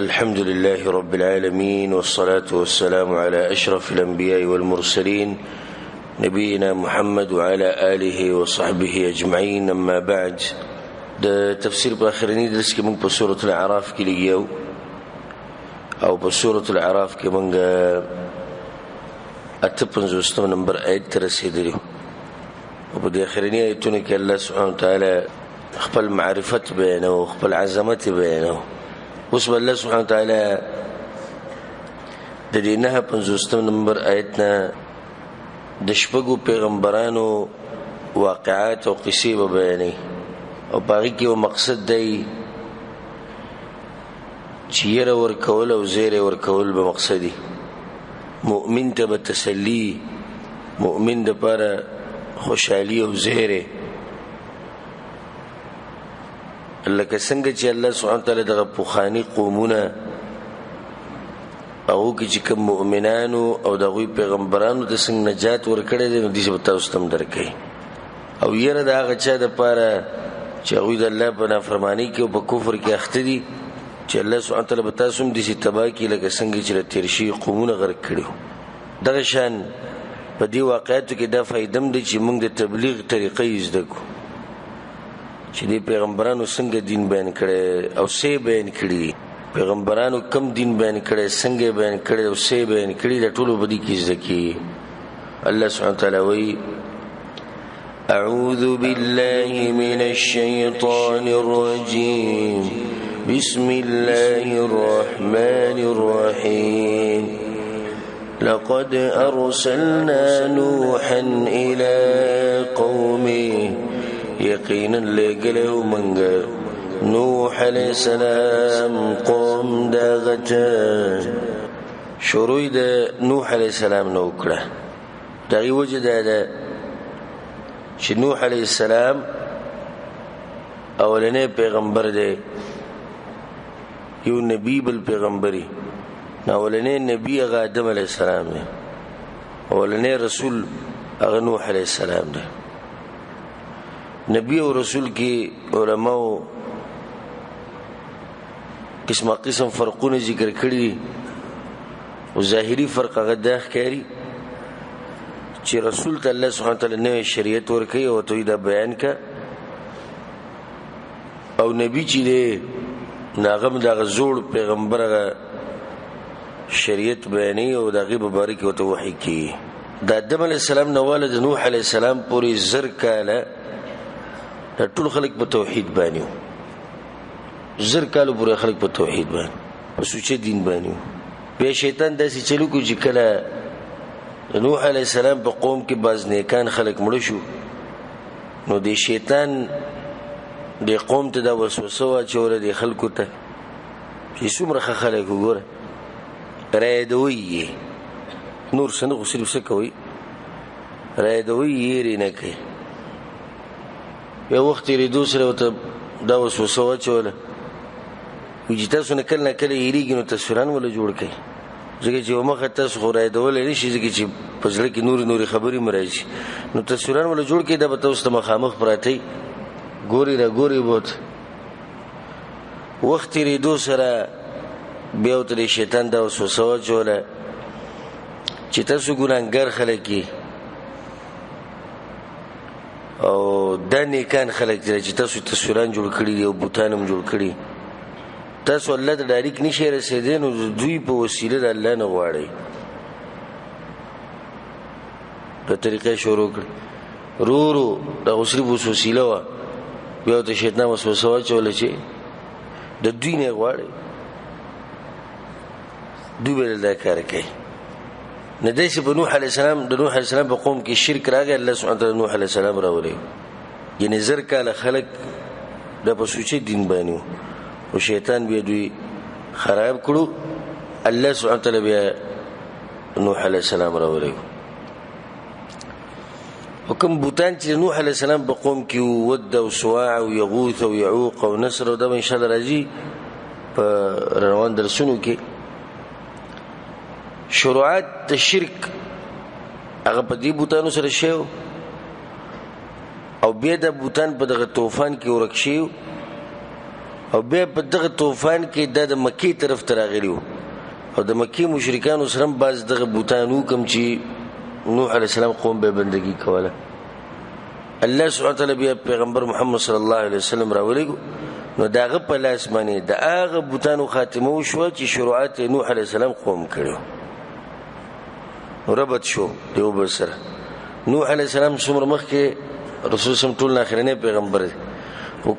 الحمد لله رب العالمين والصلاة والسلام على أشرف الأنبياء والمرسلين نبينا محمد وعلى آله وصحبه أجمعين. أما بعد، ده تفسير بآخرين درس كمان بسورة الأعراف كي لقيو أو بسورة الأعراف كمان أتبنزو استم نمبر آيات ترسيدريو وبدي آخرين آياتونك الله سبحانه وتعالى اخبل معرفة بينه واخبل عزمة بينه وصف الله سبحانه وتعالى د دینه 50 نمبر آیتنا د شپږو پیغمبرانو واقعات او قصې بیانې او باقي کې مقصد دی چې ير ورکول او زیر ورکول به مقصدی مؤمن ته تسلی، مؤمن د لپاره خوشحالي او زیره. لکه څنګه چې الله سبحانه وتعالی دغه پوخانی قومونه او کې چې کوم مؤمنانو او دغه پیغمبرانو د څنګه نجات ورکړي دي، نو دې په تاسو تم درکې او یره دا غچا د پاره چې هغه د الله په نافرمانی کې او په کفر کې اخته دي چې الله سبحانه وتعالی به تاسو هم دې تباہ کې لکه څنګه چې تیر شي قومونه غرق کړي. دغه شان په دې واقعاتو کې دا فائدم دي چې موږ د تبلیغ طریقې زده کو چې دې پیغمبرانو څنګه دین بیان کړي او څه بیان کړي، پیغمبرانو کم دین بیان کړي، څنګه بیان کړي او څه بیان کړي، د ټولو بدی کې ځکه الله سبحانه وتعالى وی اعوذ بالله من الشیطان الرجیم بسم الله الرحمن الرحیم لقد ارسلنا نوحا الى قومه یقینا لګلو منګه نوح علیہ السلام قوم داغته. شروع د نوح علیہ السلام نو کړه دغه وجه ده چې نوح علیہ السلام اولنې پیغمبر دی، یو نبی بل پیغمبري، اولنې نبی هغه آدم علیہ السلام دی، اولنې رسول هغه نوح علیہ السلام دی. نبی او رسول کی علماء قسم فرقونه ذکر کړی او ظاهری فرق هغه دا ښکاري چې رسول ته الله سبحانه وتعالی نوې شریعت ورکړي او ته دا بیان کا، او نبی چې دی ناغم دا زوړ پیغمبر شریعت بیانې او دغه مبارک او ته وحی کی. د آدم علیه السلام نو ولد نوح علیه السلام پوری زر کاله ټول خلق په توحید باندې، زر کالو پورې خلق په توحید باندې په سوچ دین باندې. په شیطان داسې چلو کو چې کله نوح علیه السلام په قوم کې باز نیکان خلق مړ شو، نو د شیطان د قوم ته دا وسوسه واچوله د خلکو ته چې څومره خلک وګوره رایدوي نور څنګه غسل وسه کوي، رایدوي یې نه کوي. یو وخت یې دوسره ته دا وسوسه واچوله چې تاسو نه کله یریږي، نو تصویران ولا جوړ کړئ ځکه چې مخه تاسو خو رایدولی نه شي، ځکه چې په زړه کې نورې خبرې م راځي، نو تصویران ولا جوړ کړئ، دا به تاسو ته مخامخ پراته ګوري را ګوري بوت. وخت یې سره بیا ورته د شیطان دا وسوسه واچوله چې تاسو ګناهګار خلک یې او دا نیکان خلک دي چې تاسو تصویران جوړ کړي دي او بوتان هم جوړ کړي، تاسو الله ته ډایرک نشئ رسېدی، نو دوی په وسیله د الله نه غواړئ. دا طریقه شروع کړي رو دغه صرف وسیله وه، بیا ورته شیطان وسوسه واچوله چې د دوی نه غواړئ، دوی به دا کار کوي. نه داسې په نوح علیه السلام د نوح علیه السلام په قوم کې شرک راغی، الله سبحانه وتعالی نوح علیه السلام راولي، یعنې زر کاله خلک دا په سوچ دین باندې او شیطان بیا دوی خراب کړو، الله سبحانه وتعالی بیا نوح علیه السلام راولي. وکم بوتان چې نوح علیه السلام په قوم کې ود او سواع او یغوث او یعوق او نصر او دا ان شاء الله راځي په روان درسونو کې. شروعات د شرک هغه په دې بوتانو سره شیو او بیا د بوتان په دغه طوفان کې ورک شیو او بیا په دغه طوفان کې د مکی طرف ته راغلی وو او د مکی مشرکانو سره باز دغه بوتانو کم چې نوح علیه السلام قوم به بندگی کوله. الله سبحانه وتعالی بیا پیغمبر محمد صلی الله علیه وسلم راولېږو نو داغه په لاس باندې د هغه بوتانو خاتمه وشوه چې شروعات نوح علیه السلام قوم کړو. ربط شو دیو بل سره. نوح علیه السلام څومره مخکې رسول سم ټول اخرنی پیغمبر دی او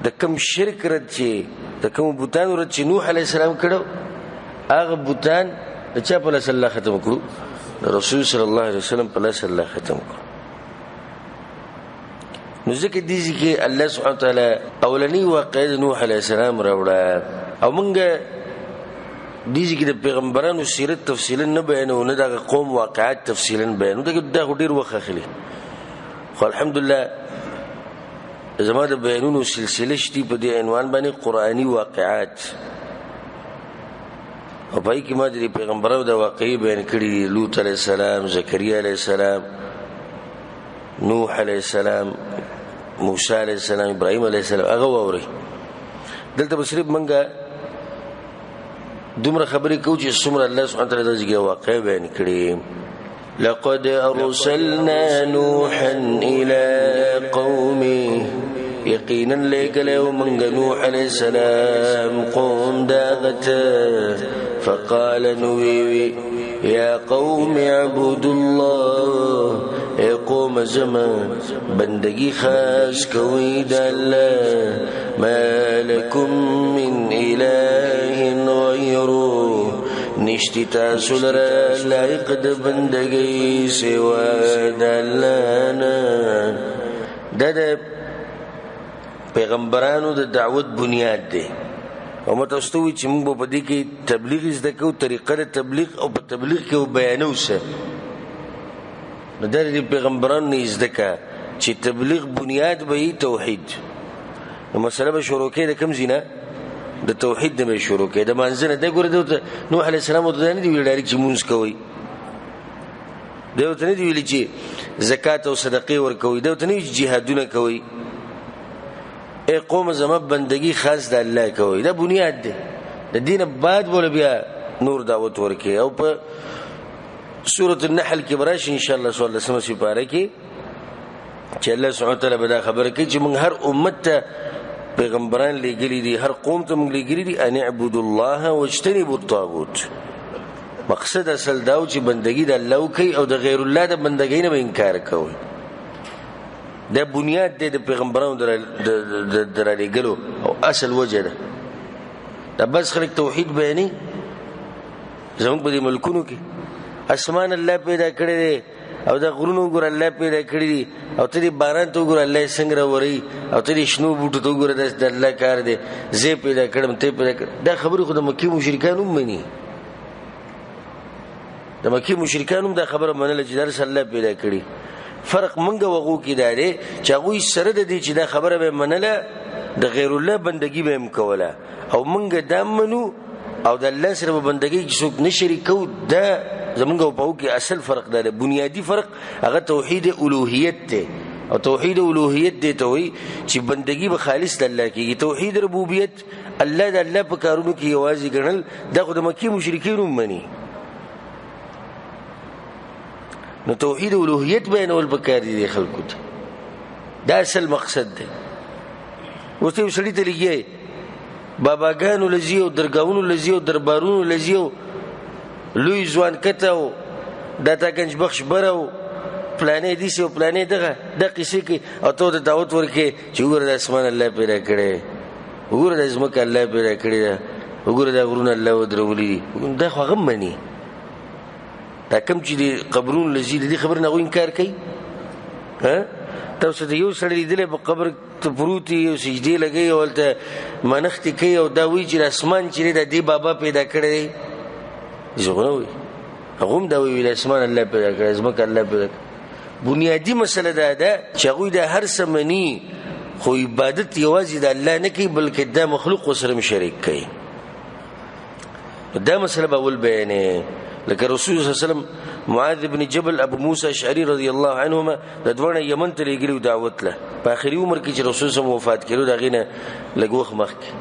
د کم شرک رد چې د کم بوتانو رد چې نوح علیه السلام کړو هغه بوتان د چا په لاس الله ختم کړو؟ د رسول صلی الله علیه وسلم په لاس الله ختم کړو. نو ځکه دې کې الله سبحانه وتعالی اولنی واقعه د نوح علیه السلام راوړه او موږ دې کې د پیغمبرانو سیرت تفصیلا نه بیانو نه د قوم واقعات تفصیلا بیانو دا ډیر وخت اخلي. خو الحمدلله زما د بیانونو سلسله شتي په دې عنوان باندې قرآنی واقعات او پای کې ما د پیغمبرانو د واقعي بیان کړي لوط علیه السلام، زکریا علیه السلام، نوح علیه السلام، موسی علیه السلام، ابراهیم علیه السلام. هغه واوري دلته به صرف منګه دومره خبرې کوو چې څومره الله سبحانه وتعالی دغه واقع بیان کړي. لقد ارسلنا نوحا الى قومه یقینا لګلو منګ نوح علیه السلام قوم داغته فقال نووي يا قوم اعبدوا الله اے قوم زمان بندگی خاص کوي د الله ما لكم من اله غيره نشتی تاسو لره لایق د بندگی سوا د الله نه. د پیغمبرانو د دعوت بنیاد دی او متوستوي چې موږ په دې کې تبلیغ زده کوو طریقه د تبلیغ او په تبلیغ کې بیانو سه نو د پیغمبرانو نه زده کا چې تبلیغ بنیاد به توحید. نو مسله به شروع کې د کوم زینه د توحید نه به شروع کې د منځنه د ګوره د نوح علیه السلام د نه دی ویل ډایرکټ چې مونږ کوي دوته نه دی ویل چې زکات او صدقه ورکوي دوته نه جهادونه کوي. اے قوم زما بندگی خاص د الله کوي دا بنیاد دی د دین بعد بوله بیا نور دعوت ورکي. او په سورۃ النحل کې براش ان شاء الله سوال سم سپاره کې چې الله سبحانه وتعالی به دا خبره کوي چې موږ هر امت ته پیغمبران لګلی دي هر قوم ته موږ لګلی دي ان اعبدوا الله واجتنبوا الطاغوت. مقصد اصل دا چې بندگی د الله کوي او د غیر الله د بندګۍ نه انکار کوي. دا بنیاد دی د پیغمبرانو درالېږلو او اصل وجه ده. دا بس خلک توحید بیانې زموږ په دې ملکونو کې اسمان الله پیدا کړی دی او دا غرونو ګور الله پیدا کړی دي او ته دې باران ته ګور الله څنګه راوري او ته دې شنو بوټو ته ګور د الله کار دی زه پیدا کړم ته پیدا کړ. دا خبره خو د مکی مشرکانو مني د مکی مشرکانو دا خبره منله چې درس الله پیدا کړی. فرق منګه وغو کې داري چې هغه سره د دې چې دا خبره به منله د غیر الله بندگی به هم کوله او منګه دا منو او د الله سره بندگی کې څوک نشریکو. دا زمونږ په کې اصل فرق دی بنیادی فرق هغه توحید الوهیت دی او توحید الوهیت دی ته وي چې بندگی به خالص الله کېږي. توحید ربوبیت الله د الله په کارونو کې یوازې ګڼل دا خو د مکی مشرکینو مني. نو توحید الوهیت بیانول پکار دي خلکو ته دا اصل مقصد دی. اوس یو سړی ته لګي باباګانو لزیو درګاونو لزیو دربارونو لزیو لوی ځوان کته دا تا گنج بخش برو پلانې دي سو پلانې دغه د قصې کې او ته د دعوت ورکې چې وګوره د اسمان الله پیدا کړي وګوره د ځمکه الله پیدا کړي وګوره د غرونه الله ودرولي دا خو غم مني. دا کوم چې د قبرونو لزید دي خبر نه غو انکار کوي. ها تاسو ته یو سړی دی په قبر ته پروتي او سجدي لګي او ته منښت کوي او دا وی چې اسمان چې د دې بابا پیدا کړي زغنوي هغه دا وی اسمان الله پیدا کړي ځمکه الله پیدا کړي. بنیادی مسله دا ده چې هغه د هر سمني خو عبادت یوازې د الله نه کوي بلکې د مخلوق سره شریک کوي. دا مسله به ول بیانې لکه رسول صلی الله علیه وسلم معاذ بن جبل ابو موسی اشعری رضی الله عنهما د دوه یمن ته لګیلو دعوت له په اخري عمر کې چې رسول الله وفات کړو دا غینه لګوخ مخک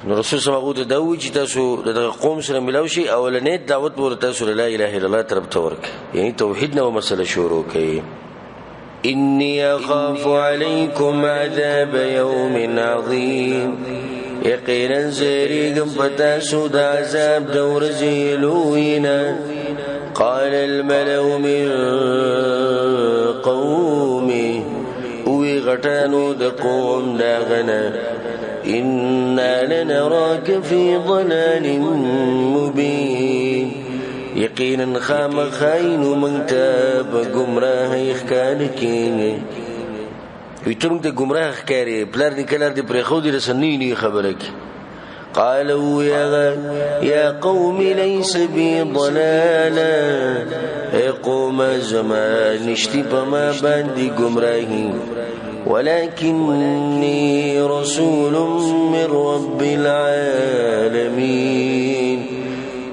نو رسول الله هغه د دوی چې تاسو د قوم سره ملاوي شي اولنې دعوت ورته تاسو لا اله الا الله طرف ته ورک یعنی توحید نو مسله شروع کړي إني أخاف عليكم عذاب يوم عظيم يقينا زريقا فتاسو دا عذاب دور زيلوينا قال الملأ من قومي وغتانو دا قوم داغنا إنا لنراك في ضلال مبين یقینا خامخاین منته په گمراه ښکار کینې وي ته موږ ته گمراه ښکارې پلار دې کلار دې پرېښودې رسنۍ نه خبره کې قالوا يا قوم ليس بي ضلالا اے قوم زمان نشتی په ما باندې گمراهي ولكني رسول من رب العالمين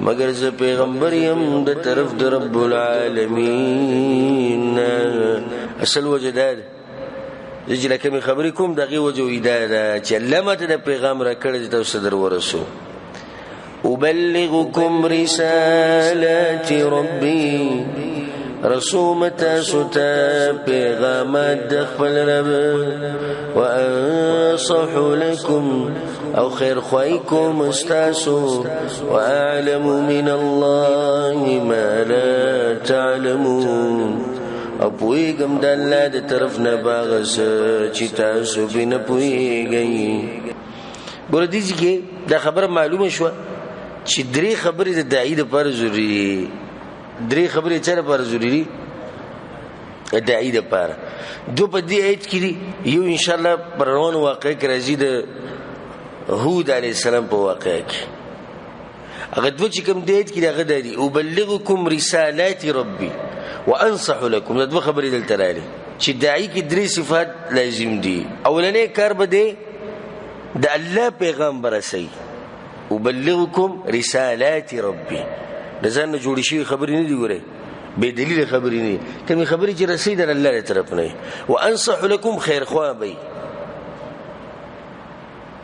مگر زه پیغمبر یم د طرف د رب العالمین اصل وجداد چې لکه می خبرې کوم دغه وجو ایداده چې علامه د پیغام را کړی تاسو در ورسو ابلغکم رسالات ربی رسومت ستا پیغامات د خپل رب وانصح لكم او خیر خوایکم استاسو واعلم من الله ما لا تعلمون او پویګم د الله د طرف نه باغس چې تاسو بنه پویګی ګور دي چې دا خبره معلومه شو چې درې خبرې د داعی لپاره ضروري درې خبرې چېرې لپاره ضروري داعی لپاره دو په دې آیت کې یو ان شاء الله پرون واقع کې راځي د هود علیہ السلام په واقع کې هغه دوه چې کوم دی کې هغه دی ابلغکم رسالات ربي وانصح لكم دا دوه خبرې دلته راځي چې داعی کې درې صفات لازم دي اولنې کار به دی د الله پیغام برسي ابلغکم رسالات ربي د ځان جوړ شي خبرې نه دی ګوره به دلیل خبرې نه کوم خبرې چې رسید الله طرف نه وانصح لكم خیر خوا به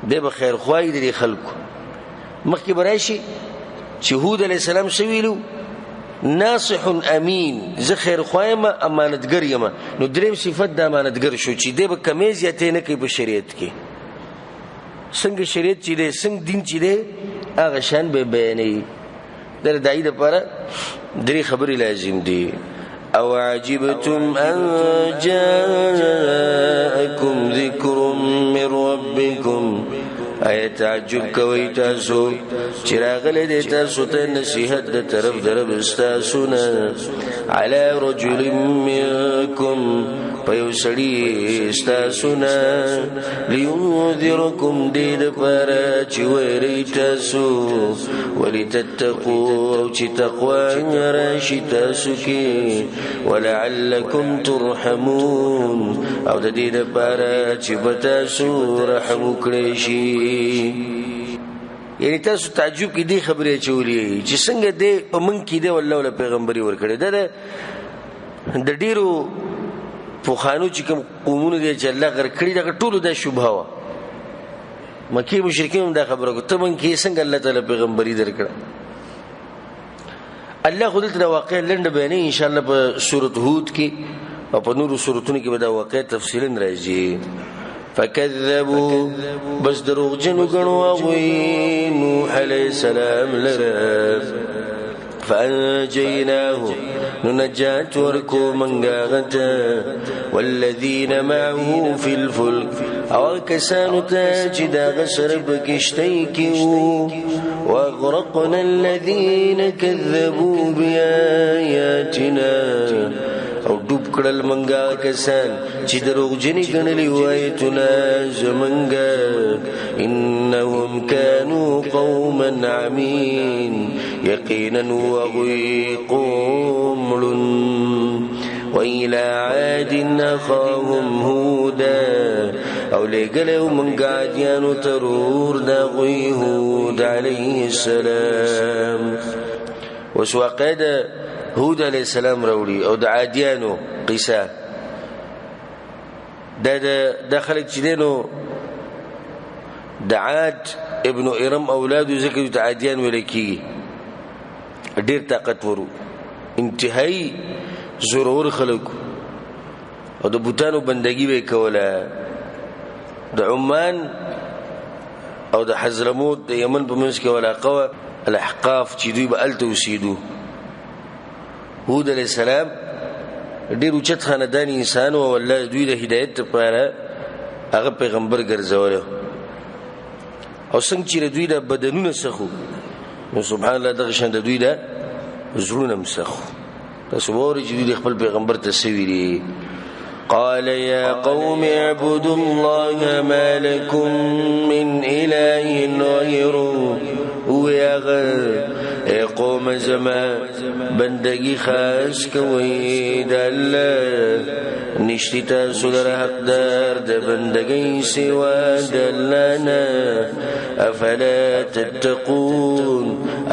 به خیر خوای دي خلکو مخکې برایشي چې هود علی السلام سویلو ناصح امین زه خیر خوایم امانتګر یم نو دریم صفت د امانتګر شو چې د کمیز یا ته نه کوي په شریعت کې څنګه شریعت چې دی څنګه دین چې دی هغه شان به بیانې در دای لپاره درې خبرې لازم دي او عجبتم ان جاءكم ذكر من ربكم آیا تعجب کوي تاسو چې راغلي دي تاسو ته نصيحت د طرف درب تاسو نه علی رجل منکم په سړي تاسو نه لينذركم دې لپاره چې وری تاسو ولتتقوا چې تقوا راشي تاسو کې ولعلكم ترحمون او د دې لپاره چې تاسو رحم وکړئ شي یعنی تاسو تعجب کې دې خبرې چولې چې څنګه دې په من کې دې والله ول پیغمبري ورکړي د ډیرو پوخانو چې کوم قومونه دي چې الله غر کړی دا ټولو د شوبه وا مکی مشرکین دا خبره کوي ته من کې څنګه الله تعالی پیغمبري درکړه الله خود ته واقع لند بیانې ان شاء الله په سورۃ هود کې او په نورو سورتونو کې به دا واقع تفصیلا راځي فكذبوا بس دروغ جنو غنوا غوي نوح عليه السلام لرا فانجيناه ننجات وركو منغاغتا والذين معه في الفلك او كسانو تاجدا غسر بكشتيكو واغرقنا الذين كذبوا بآياتنا او ډوب کړل منګه کسان چې دروغ جنې ګڼلې وایتونه زمنګه انهم كانوا قوما عمين یقینا وغوی قوم وإلى عاد أخاهم هودا او لګلو منګه عادیانو ترور دا غوی هود علیه السلام وسوقد هود علیہ السلام راوړي او د عادیانو قصه دا خلک چې دینو د عاد ابن ارم اولاد ذکر د عادیان ویل کیږي ډیر طاقتور انتهایی زورور خلک او د بوتانو بندگی به کوله د عمان او د حضرموت د یمن په منځ کې ولاقه الاحقاف چې دوی به الته اوسېدو هود علیہ السلام ډیر اوچت خاندان انسان او الله دوی د هدایت لپاره هغه پیغمبر ګرځول او څنګه چې دوی د بدنونو سخو نو سبحان الله دغه شان د دوی د زړونو مسخو تاسو وګورئ چې دوی خپل پیغمبر ته سویري قال يا قوم اعبدوا الله ما لكم من إله غيره ويا قوم زما بندگی خاص کوي د الله نشتی تاسو در حقدار د بندگی سوا د الله نه افلا تتقون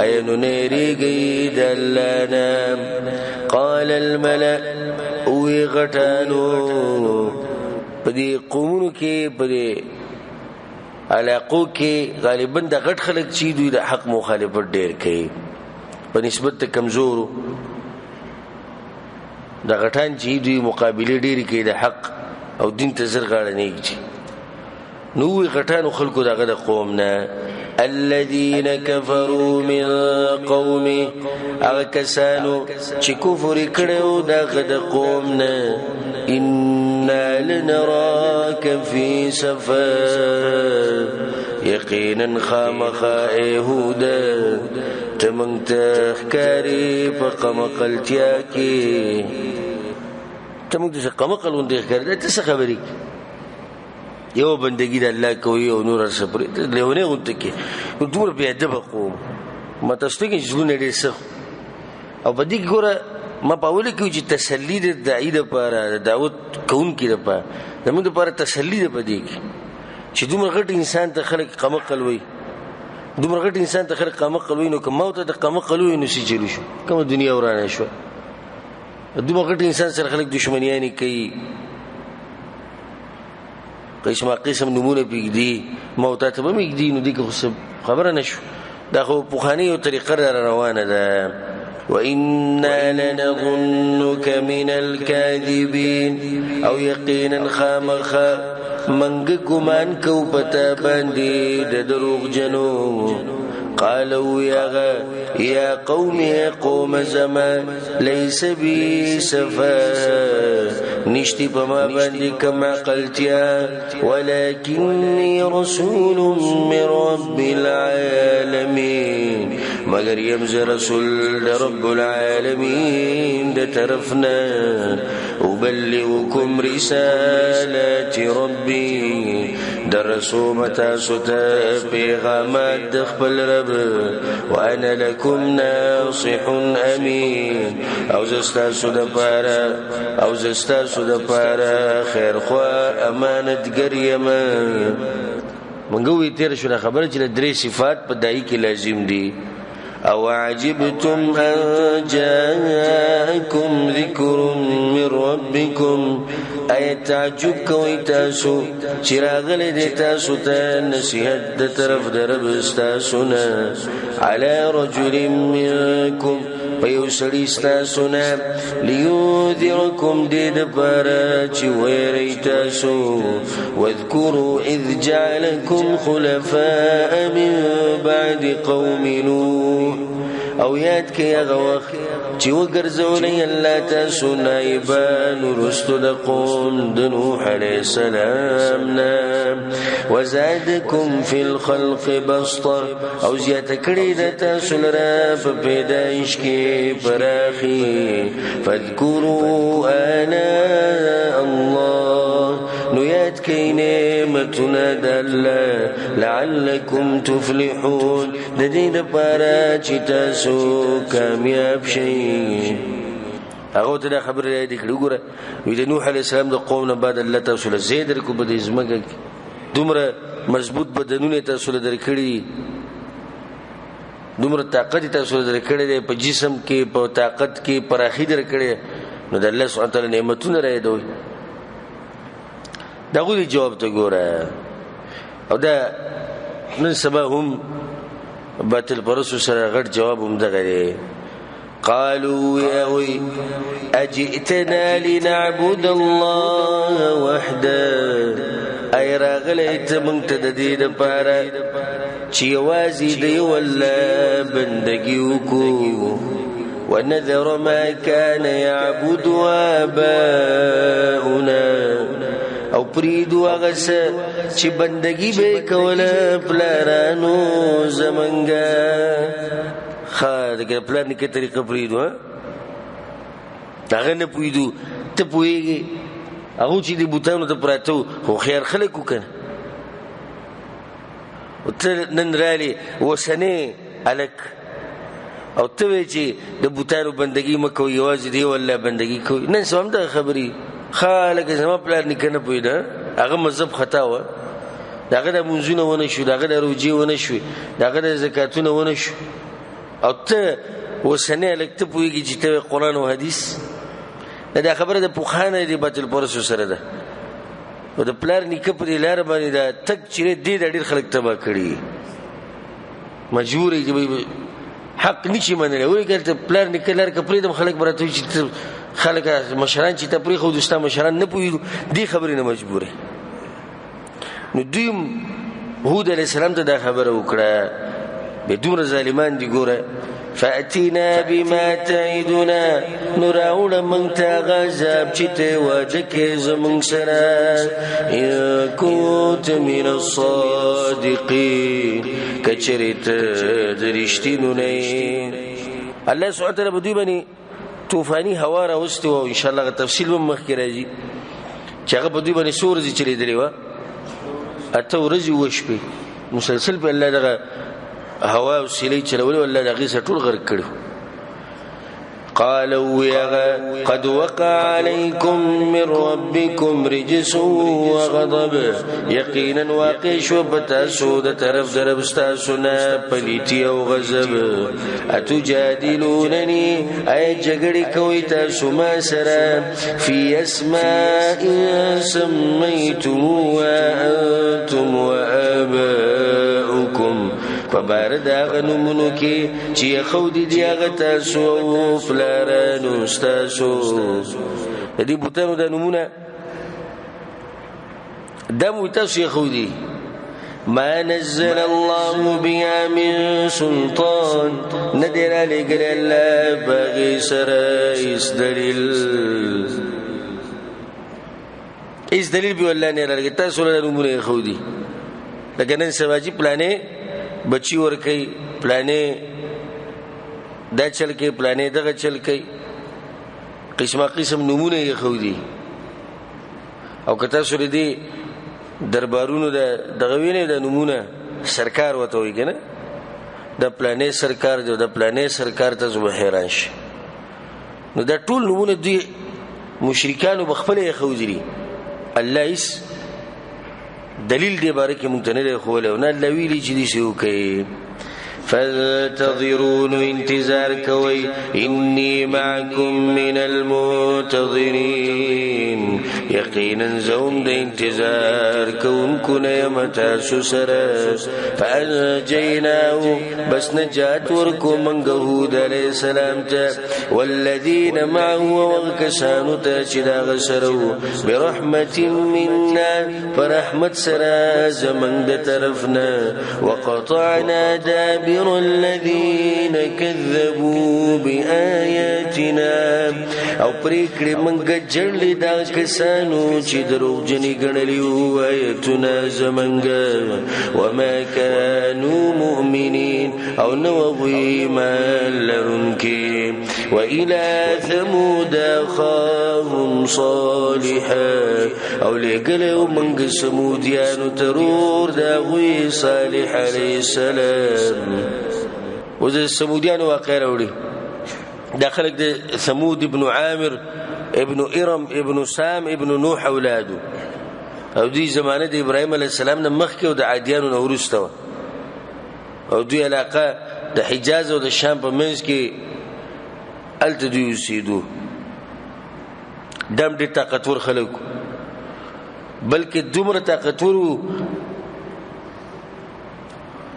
اينو نریږي د الله نه قال الملأ وی غټانو پدې قومونو کې پدې علاقو کې غالبا د غټ خلک چې دوی د حق مخالفت ډېر کوي په نسبت کمزورو د غټان چې دوی مقابله ډېر کوي د حق او دین ته زر غاړه نه کیږي نو وی غټانو خلکو دغه د قوم نه الذين كفروا من قومي اغكسانو چې کفر کړو دغه د قوم نه إنا لنراك في سفر يقينا خامخا يهودا تمنت خكاري فقمقلتيا كي تمنت قمقل وندي خكاري ده تس خبري یو بندگی د الله کوي او نور سره لیونه غونته کې دور به ادب قوم ما تاسو ته ژوند لري څه او بدی ګوره ما پاول کې چې تسلی د داعی لپاره دعوت کون کې لپاره زموږ لپاره تسلی ده پدې کې چې دومره غټ انسان ته خلک قمقل وي دومره غټ انسان ته خلک قمقل وي نو کوم موت ته قمقل وي نو سي چلو شو کوم دنیا ورانه شو دومره غټ انسان سره خلک دښمنیانی کوي قسم نمونه بيګدي موتات به بيګدي نو دغه خبره نشو دا خو پوخانی او طریقه روانه ده وإنا لنظنك من الكاذبين او يقينا خامخا منګ ګمان کو پتا باندې د دروغ جنو قالوا يا قوم يا قوم زما ليس بي سفاهة نشتي بما باندې كما قلتيا ولكني رسول من رب العالمين مگر يمز رسول رب العالمين ده طرفنا أبلغكم رسالات ربي درسوا متى ستا بغامات دخبل رب وأنا لكم ناصح أمين أو زستاسو دپارا خير خوا أمانة قريما من قوي تير شو خبرت لدري صفات بداية کې لازم دي أو عجبتم أن جاءكم ذكر من ربكم أي تعجب کوي تاسو چراغ له تاسو ته نصيحت د طرف درب تاسو نه على رجل منكم فيسري تاسو نه لينذركم دد بارا چې ويري تاسو واذكروا إذ جعلكم خلفاء من بعد قوم نوح او یاد کې هغه وخت چې وګرځولې الله تاسو نایبان رسل د قوم د نوح عليه السلام وزادكم في الخلق بسطه او زیات کړی د تاسو لره په پیدایش کې پراخي فذكروا آلاء الله نو یاد کې نعمتونه د الله لعلكم تفلحون د دې لپاره چې تاسو کامیاب شئ هغه ته خبره دې کړو ګره وی نوح عليه السلام د قوم نه بعد الله تاسو له زیدر کو بده زمګه دومره مضبوط بدنونه تاسو له درکړي دومره طاقت تاسو درکړې ده په جسم کې په طاقت کې پراخي درکړې نو د الله سبحانه تعالی نعمتونه راي دوی دا غوړي جواب ته ګوره او دا نن سبا هم باطل پرسو سره غټ جواب هم دغه دی قالوا يا وي اجئتنا لنعبد الله وحده اي راغليت من تدديد پاره چې یوازې دی ولا بندگی وکړو ونذر ما كان يعبد آباؤنا او پریدو اغس چې بندگی به کوله پلارانو زمنګا دغه پلان کې طریقه پریدو هغه نه پویدو ته پویږي هغه چې د بوتانو ته پراتو خو خیر خلکو کنه او ته نن رالي وسنه الک او ته چې د بوتانو بندگی مکو یوازې دی ولا بندگی کوي نن سم د خبري خالق زما پلان نه کنه پویدا هغه مذهب خطا و داغه د منځونه ونه شو داغه د روجي ونه شو داغه د زکاتونه ونه شو او ته وسنه لکته پویږي چې ته قرآن او حدیث دا خبره د پوخانه دی باطل پرسو سره ده او د پلار نیکه په لار باندې دا تک چیرې دې ډېر خلک تبا کړی مجبور دی حق نشي منل وای ګرته پلار نیکه لار کپړې د خلک برته چې خلک مشران چې تپری خو دوستا مشران نه پوي دي خبرې نه مجبوره نو دوی هود علیہ السلام ته دا خبره وکړه بدون ظالمان دي ګوره فاتینا بما تعدنا نراول من تغذب چته وجکه زمون سره ان كنت من الصادقين کچریت درشتینو نه الله سبحانه وتعالى بدوی باندې طوفانی هوا راوستي او ان شاء الله تفصیل به مخکې راځي چې هغه بدوی باندې سورځي چلی دی وا اته ورځي وشپې مسلسل په الله دغه هوا او سیلی چلول ولا دغه ټول غرق کړو قالوا يا قد وقع عليكم من ربكم رجس وغضب يقينا واقع شو بتاسو د طرف درب استاسنا پلیتی او غضب اتجادلونني اي جګړې کوي تاسو ما سره في اسماء سميتموها انتم وآباؤكم فبارد غنمونو کې چې خودي دی هغه تاسو فلارانو استاسو دې بوتانو د نمونه دمو تاسو خودي ما نزل الله بها من سلطان ندر عليك الله باغي سرا اس دلیل به الله نه لري تاسو له نمونه خودي لکه نن سواجی پلانې بچی ور کوي پلانې دا چل کې پلانې دغه چل کوي قسمه قسم نمونه یې خو دي او کته سره دي دربارونو دغه وینې د نمونه سرکار وته وي کنه د پلانې سرکار جو د پلانې سرکار ته زو حیران شي نو دا ټول نمونه دي مشرکانو بخپل یې خو دي الله ایس دلیل دی باره کې مونږ نه خو له نه لویلی چې دي شو کوي فانتظرون انتظار کوي اني معكم من المنتظرين يقينا زوم د انتظار کوم کو نه متا سره فانجيناه بس نجات ورکو منغ هود عليه السلام ته والذين معه وكسانوا تشدا غسروا برحمه منا فرحمت سرا زمن د طرفنا وقطعنا دابر الذين كذبوا بآياتنا او پریکړه منګه جړلې دا کسانو چې دروغجنې ګڼلې آیاتونه زمنګ وما كانوا مؤمنين او نو ایمان لرونکي والى ثمود اخاهم صالحا او لګلو منګه سمودیانو ترور دا غوي صالح عليه السلام وزه سمودیانو واقع راوړي داخلك ده ثمود ابن عامر ابن ارم ابن سام ابن نوح اولاده او دي زمانه د ابراهيم عليه السلام نه مخکې او د عادیانو نه ورسته او دوی علاقه د حجاز او د شام په منځ کې هلته دوی اوسېدو. دم ډېر طاقتور خلک بلکې دومره طاقتور وو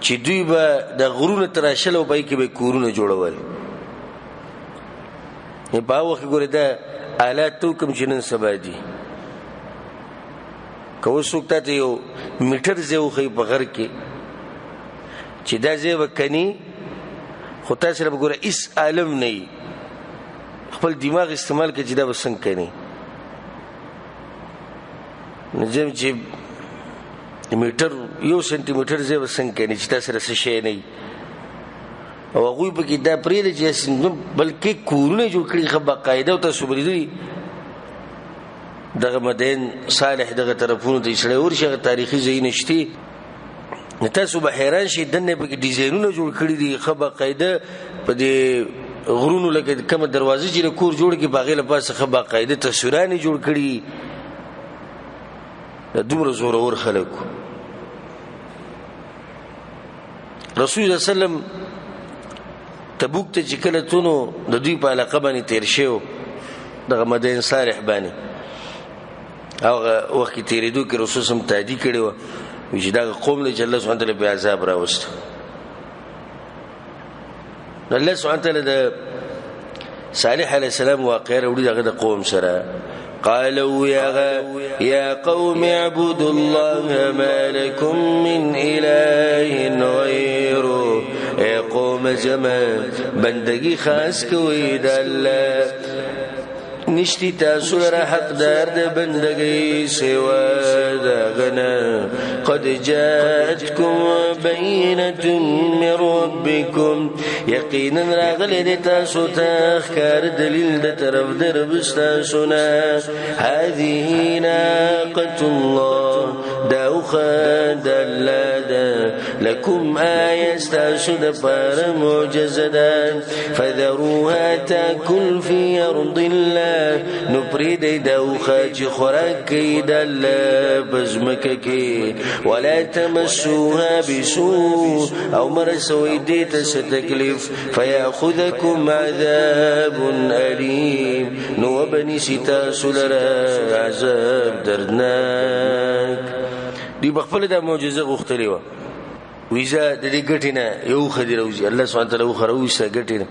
چې دوی به د غرونو تراشل او پای کې به کورونه جوړول. په هغه وخت کې ګورې دا آلات تو کوم چې نن سبا دي. که اوس څوک تا ته یو میټر ځای وښیي په غر کې چې دا ځای به کني خو تا سره به ګوره هېڅ عالم نه وي خپل دماغ استعمال کړي چې دا به څنګه کني. نو ځم چې میټر یو سنټي میټر ځای به څنګه کني چې تا سره څه شی نه وي او هغوی پکې دا پرېږده چې بلکې کورونه جوړ کړي ښه باقاعده. او تاسو به لیدلي دغه مدین صالح دغه طرفونو ته سړی ورشي هغه تاریخي ځایونه شتي تاسو به حیران شئ. دننه پکې ډیزاینونه جوړ کړي دي ښه باقاعده په دې غرونو لکه کومه دروازه چې د کور جوړ کړي په هغې له پاسه ښه باقاعده تصویران یې جوړ کړي. د دومره زورور خلک رسول الله صلی الله علیه وسلم تبوک ته چې کله تونو د دوی په علاقه باندې تیر شوی دغه مدین صالح باندې هغه وخت کې تېرېدو کې رسول صلی الله علیه وسلم تادي کړې وه چې دغه قوم دی چې الله سبحانه وتعالی پرې عذاب راوسته. نو الله سبحانه وتعالی د صالح علیه السلام واقعه راوړي دغه د قوم سره. قالوا يا قوم اعبدوا الله ما لكم من إله غيره. اے قوم زما بندگی خاص کوي د الله نشتی تاسو لره حقدار د بندګۍ سوا دغه نه. قد جاءتكم بينة من ربكم یقینا راغلی د تاسو ته ښکار دلیل د طرف د رب ستاسو نه. هذه ناقة الله دا اوښه د الله ده لکم آیه ستاسو دپاره معجزه ده. فذروها تاکل فی ارض الله نو پریږدئ دا اوښه چې خوراک کوي د الله په ځمکه کې. ولا تمسوها بسوء او مرسوئ دې ته څه تکلیف. فیاخذکم عذاب الیم نو وبنیسي تاسو لره عذاب دردناک. دوی بخپله دا معجزه غوښتلې وه ویزه د دې ګټې نه یو اوښه دې راوځي. الله سبحانه وتعالی اوښه راوویسته ګټې نه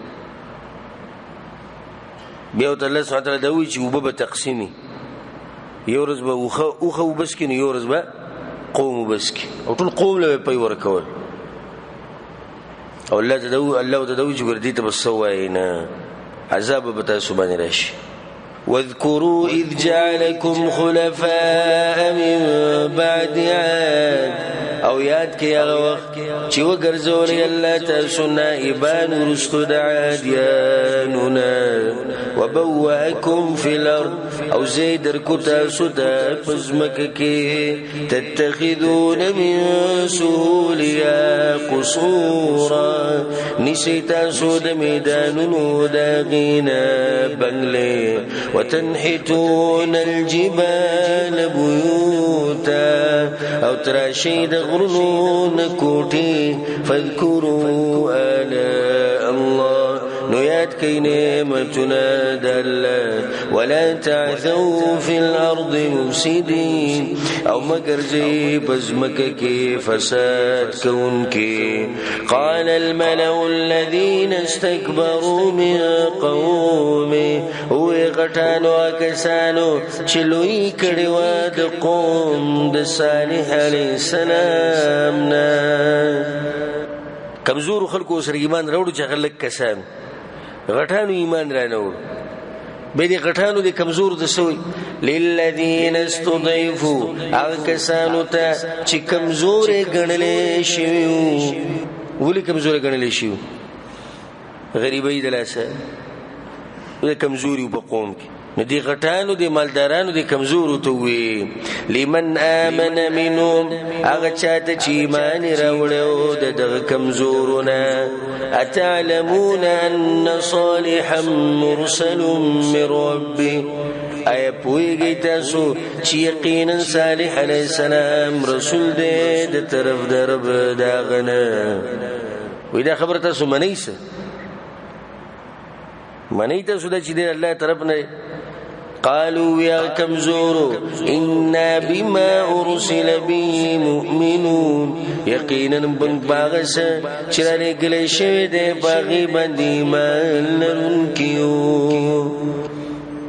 بیا ورته الله سبحانه وتعالی دا وایي چې اوبه به تقسیمي. یو ورځ به اوښه وبس کړي نو یو ورځ به قوم وبس کړي او ټول قوم له به پی ورکول. او الله ورته دا وایي چې ګوره دې ته به څه وایې نه عذاب به تاسو باندې راشي. واذكروا إذ جعلكم خلفاء من بعد عاد او یاد کې هغه وخت چې وګرځولې الله تاسو نائبان وروستو د عادیانو نه. وبوأکم فی الارض او زی درکو تاسو ته په ځمکه کې تتخذون من سهولها قصورا نیسئ تاسو د میدانونو د هغې نه بنګلې. وتنحتون الجبال بيوتا او تراشي د غرونو نه کوټې. فاذكروا آلاء الله نو یاد کئ نعمتونه د الله. ولا تعثوا في الارض مفسدين او مگر ځئ په ځمکه کې فساد کوونکي. قال الملأ الذين استكبروا من قومه وی غټانو کسانو چې لوی کړي وه د قوم د صالح علیه السلام نه. کمزورو خلکو سره ایمان راوړو چې هغه لږ کسان غټانو ایمان را نه وړو. بیا دې غټانو د کمزورو ته څه وایي؟ للذین استضعفوا هغه کسانو ته چې کمزورې ګڼلی شوي وو. ولې کمزورې ګڼلی شوي وو؟ غریبۍ د لاسه د کمزوري په قوم کې نو دې غټانو د مالدارانو د کمزورو ته ووایي لمن آمن منهم هغه چاته چې ایمان یې راوړی و د دغه کمزورو نه. اتعلمون ان صالحا مرسل من ربه آیا پوهیږئ تاسو چې یقینا صالح علیه السلام رسول دی د طرف د رب د هغه نه. وی دا خبر تاسو منئ څه منئ تاسو دا چې دی الله طرف نه قالوا يا كمزور إنا بما أرسل به مؤمنون يقينا بن باغس چرانه گله شوی ده باغی باندې ایمان لرونکیو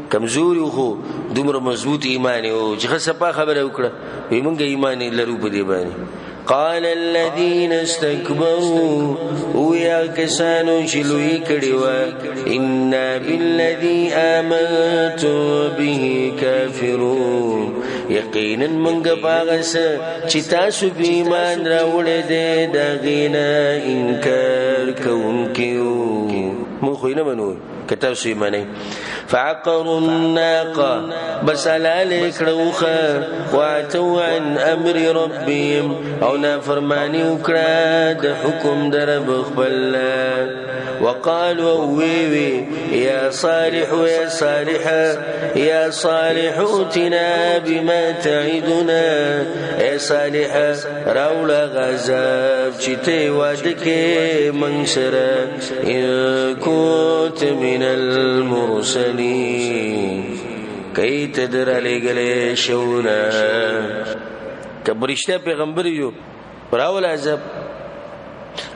کمزوري خو دومره مضبوط ایمان او چې خصه خبره وکړه وي مونږ ایمان لرو په دې باندې قال الذين استكبروا ويا كسانو شلوي کړي إنا بالذي آمنت به كافرون يقينا من باغس چې تاسو به ایمان راوړې دې دا غینا انکار کوونکیو مو خو نه منو کتاب سي معنی فعقروا الناقه بس على كروخه واتوا عن امر ربهم او نافرمانی وکړه د حکم در بخبل وقالوا ويوي يا صالح يا صالح يا صالح ائتنا بما تعدنا يا صالح راول غزاب چته وادکه منشر ان كنت من المرسلين کای تدر علی گله شونا کبرشته پیغمبر یو راول عذاب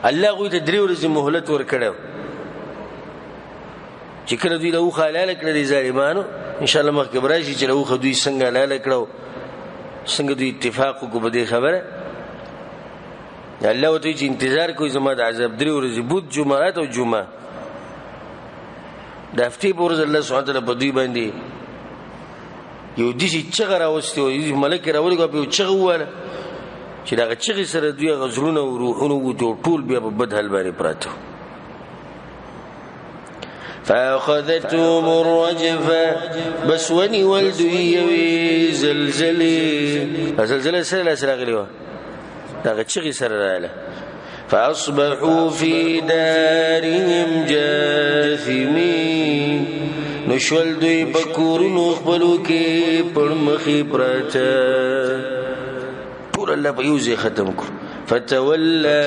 الله غوی ته درې ورځې مهلت ورکړو چې کله دوی له خلاله کړی دي ظالمانو ان شاء الله مخکې براشي چې له دوی څنګه لاله کړو څنګه دوی اتفاق کو په دې خبره الله وته چې انتظار کوي زما د عذاب درې ورځې بود جمعرات او جمعه د هفتې پورز الله سبحانه وتعالى په دوی باندې یو دې چې راوستي او ملک راولي کو چې واله چې دا چې سره دوی غزرونه او روحونه وو ټول بیا په بدحل باندې پراته فاخذتهم الرجفه بس وني ولدوي زلزله سره غليوه دا چې سره رااله فاصبحوا في دارهم جاثمين نشول دوی بکورونو خپلو کې پړمخي پراته ټول الله په یوځای ختم کړ فتولى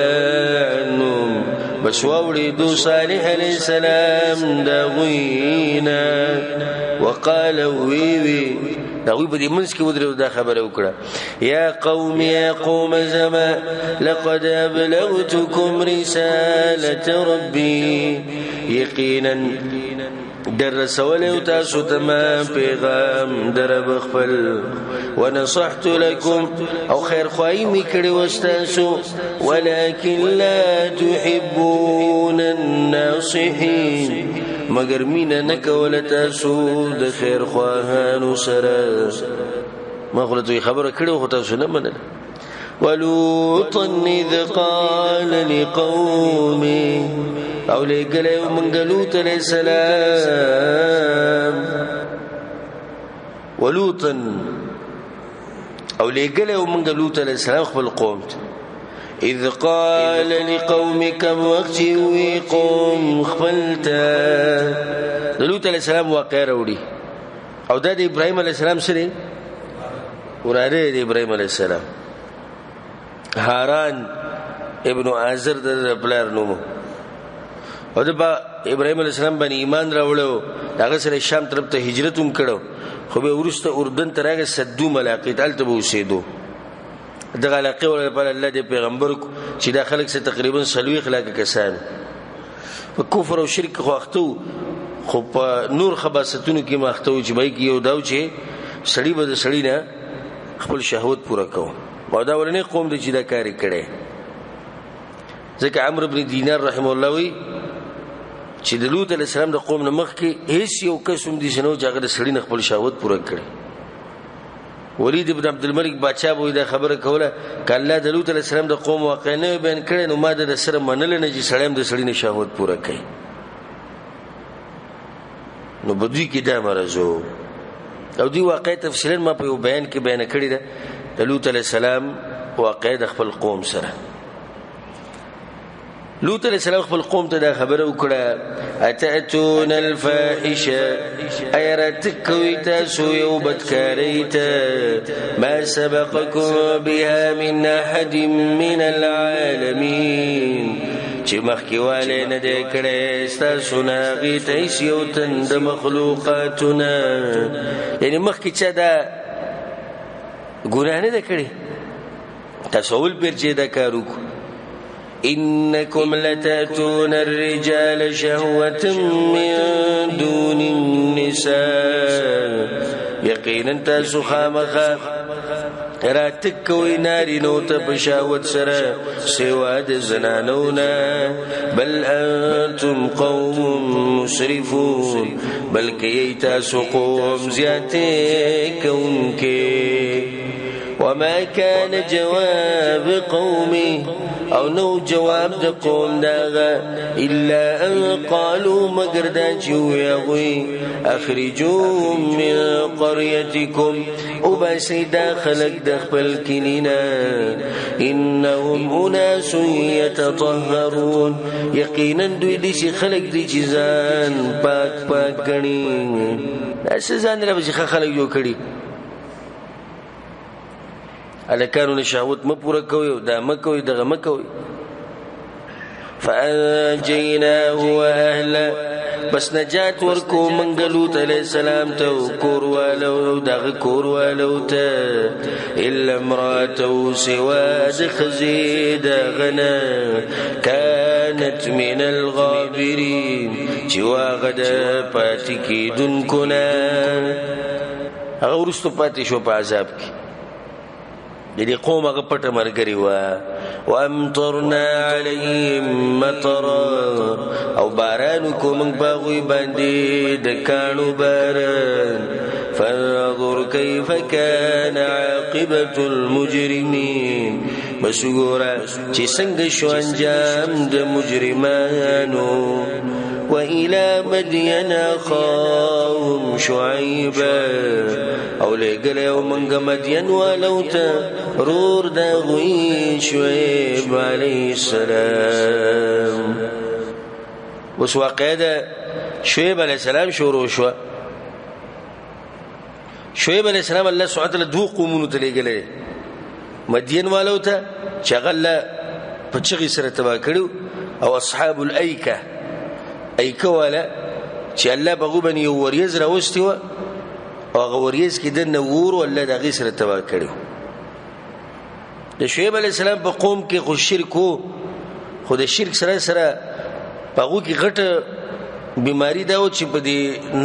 عنهم بس وولد صالح عليه السلام دغوینا وقال ویوی دغوی په دې منځ کې ودرېو دا خبره وکړه یا قوم یا قوم زما لقد ابلغتكم رسالة ربي یقینا در رسول تاسو تمام پیغام در بخفل ونصحت لكم او خیر خواهی میکړی واستاسو ولكن لا تحبون الناصحين مگر مینا نکول تاسو د خیر خواهانو سره مغلطوی خبره کړو خو تاسو نه منل ولوطا اذ قال لقومه او لګلې منګلوت علیہ السلام ولوطا او لګلې منګلوت علیہ السلام خپل قوم اذ قال لقومك وقت وقوم خپلتا لوط علیہ السلام واقع راوړي او د ابراهيم علیہ السلام سره وراره د ابراهيم علیہ السلام هاران ابن عازر د بلار نومو او د ابراهيم عليه السلام باندې ایمان راوړو هغه سره شام طرف ته هجرت هم کړو خو به ورسته اردن ته راغی سدو ملاقات الته به اوسېدو دغه علاقه ول په الله د پیغمبر چې د خلک سره تقریبا 30 لک کسان په کفر او شرک خو اختو خو په نور خباستونو کې ماختو چې بای کې یو داو چې سړی به د سړی نه خپل شهوت پوره کوي او دا ورنه قوم د چې دا کاری کړي ځکه عمرو بن دینار رحم الله وی چې د لوط علیہ السلام د قوم نه مخ کې هیڅ یو قسم دي شنو چې هغه د سړی نه خپل شهوت پوره کړي ولید ابن عبد الملک بادشاہ به دا خبره کوله کله د لوط علیہ السلام د قوم واقع نه بیان کړي نو ما د سره منل نه چې سړیم د سړی نه شهوت پوره کړي نو بدوی کې دا مرزو او دی واقع تفصیلا ما په بیان کې بیان کړی ده د لوط علیہ السلام واقع د خپل قوم سره لوط علیہ السلام خپل قوم ته دا خبره وکړه اتاتون الفاحشه ايرتكوي تاسو یو بدکاریت ما سبقكم بها من احد من العالمين چې مخکیواله نه دی کړی ستاسو نه هغې ته هېڅ یو تن د مخلوقاتونه یعنې مخکې چا دا ګناه نه ده کړې تاسو اول پیر چې دا کار وکړو إنكم لتأتون الرجال شهوة من دون النساء یقینا تاسو خامخا راتک کوي نارینو ته په شهوت سره سوا د زنانو نه بل انتم قوم مسرفون بلکې تاسو قوم زیاتې کوونکې وما كان جواب قومي او نو جواب د قوم داغه الا ان قالوا مگر دا چې ویغوي اخرجوهم من قريتكم او باسي داخلك د خپل کینینا انهم اناس يتطهرون یقینا دوی دي چې خلق دي چې ځان پاک پاک غني اساس ځان را به خلق یو کړي الکانو نشاوت مپورا کوي دا مکوي دغه مکوي فانجيناه واهله بس نجات ورکو منګلوت علی السلام ته کور والو دغه کور والو ته الا امراته سوا خزيد غنا كانت من الغابرين جوا غدا پاتکی دن کنا هغه ورستو پاتې شو په عذاب کې دې قوم هغه پټه مرګري وا وامطرنا عليهم مطرا او باران کوم باغوي باندې د کانو باران فانظر كيف كان عاقبة المجرمين بسګورا چې څنګه شو انجام د مجرمانو وإلى مدين أخاهم شعيبا او لګل یو منګ مدین والو ته رور دا غوي شعیب علیه السلام وس واقعه شعیب علیه السلام شروع شو شعیب علیه السلام الله سبحانه وتعالى دو قومونو ته لګل مدین والو ته چغل په چغي سره تبا کړو او اصحاب الایکه ایکه والا چې الله بغو بني وریز راوستي و او غوریز کې د نور ولا د غي سره تبا کړو د شعیب علی السلام په قوم کې خو شرکو خو د شرک سره سره پغو کې غټه بیماری دا و چې په دې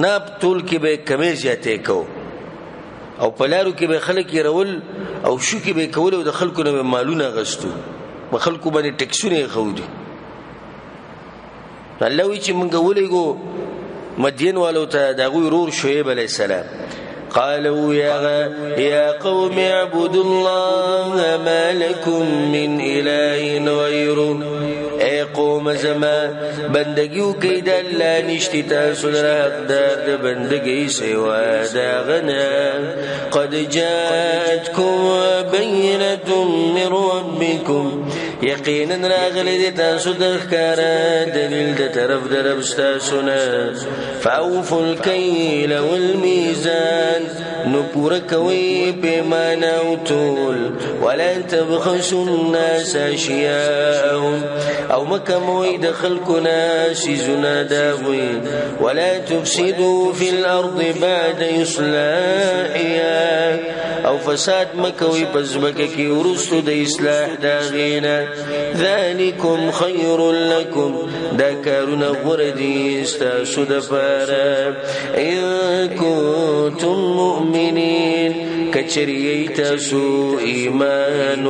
ناب طول کې به کمی زیاتې کو او پلارو کې به خلک يرول او شو کې به کول او د خلکو نه مالونه غستو په خلکو باندې ټیکسونه خودي الله وی چې مونږ ولېګو مدین والو ته دا غوي رور شعیب علی السلام قالوا يا قوم اعبدوا الله ما لكم من اله غيره اي قوم زما بندگیو کې د الله نشتی تاسو لره حقدار د بندگی سوا دا غنا قد جاءتكم بينة من ربكم یقینا راغلی د تاسو د ښکارا دلیل د طرف د رب تاسو نه فاوفوا الكيل والميزان نو پورا کوي پیمانه او تول ولا تبخسوا الناس اشياءهم او مکموي د خلقنا سيزنا داوي ولا تفسدوا في الارض بعد اصلاحها او فساد مکوي پزمکه کی ورستو د اصلاح داغینا ذلكم خير لكم دا کارونه غردي استاسو د پاره ان كنتم مؤمنين کچری تاسو ایمان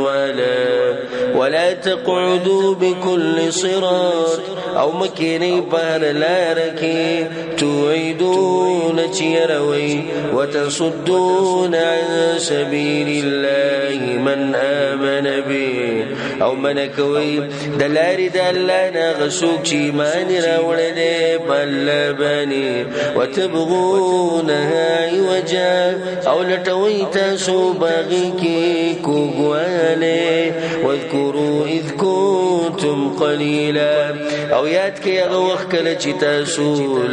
ولا تقعدوا بكل صراط او مکینی بار لارکی توعدون چیروی وتصدون عن سبيل الله من آمن به او منکوی دلاری دلانا غسوک چی مانی راوڑ دے بلبانی وتبغونها عوجا او لټوي تاسو باغی کی کوگواله واذکروا اذ کنتم قلیلا او یاد کی هغه وخت کله چې تاسو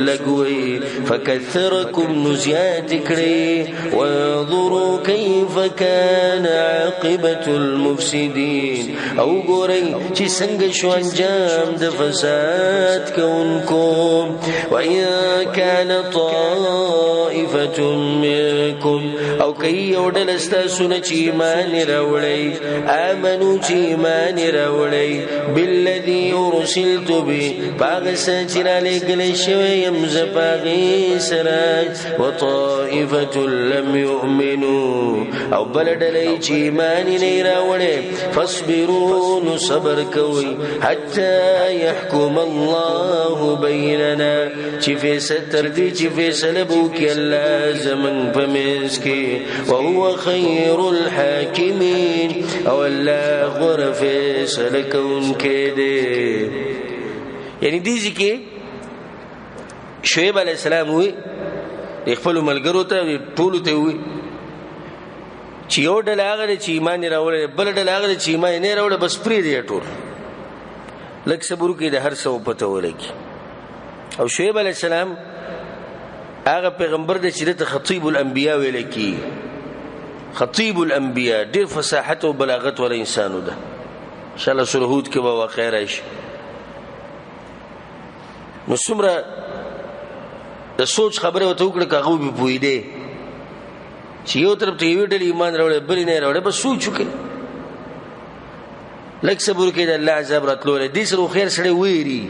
لګوي فکثرکم نزیات کړي وانظروا کیف کان عاقبة المفسدین او ګورئ چې څنګه شو انجام د فساد کوونکو وَإِن كَانَ طَائِفَةٌ مِّنكُمْ او کئی اوڈل استاسونا چی ایمان روڑی آمنو چی ایمان روڑی بالذی ارسلت بی پاغسا چرا لگل شویم زپاغی سراج وطائفة لم یؤمنو او بلدلی چی ایمانی نی روڑی فاصبرون صبر کوئی حتی یحکم اللہ بیننا چی فیصل تردی چی فیصل بوکی اللہ زمن پمیز کی وهو خير الحاكمين او الله غرف سلكون كده یعنی دیږي کې شعیب علی السلام وی خپل ملګرو ته ټول ته وی چې یو ډول هغه چې ایمان راوړل بل ډول هغه چې ایمان نه راوړل بس پری دی ټول لکه صبر کې د هر څه پته ولګي او شعیب علی السلام هغه پیغمبر د چې د خطیب الانبیاء ویل کی خطیب الانبیاء ډیر فصاحت او بلاغت ول انسانو ده ان شاء الله سورہ هود کې به واقع راشي نو څومره د سوچ خبره وته وکړه کاغو به پوي دی چې یو طرف ته یو ډول ایمان راوړل بل نه راوړل بس سوچ وکړه لکه صبر کې د الله عذاب راتلو دې سره خیر سره ویری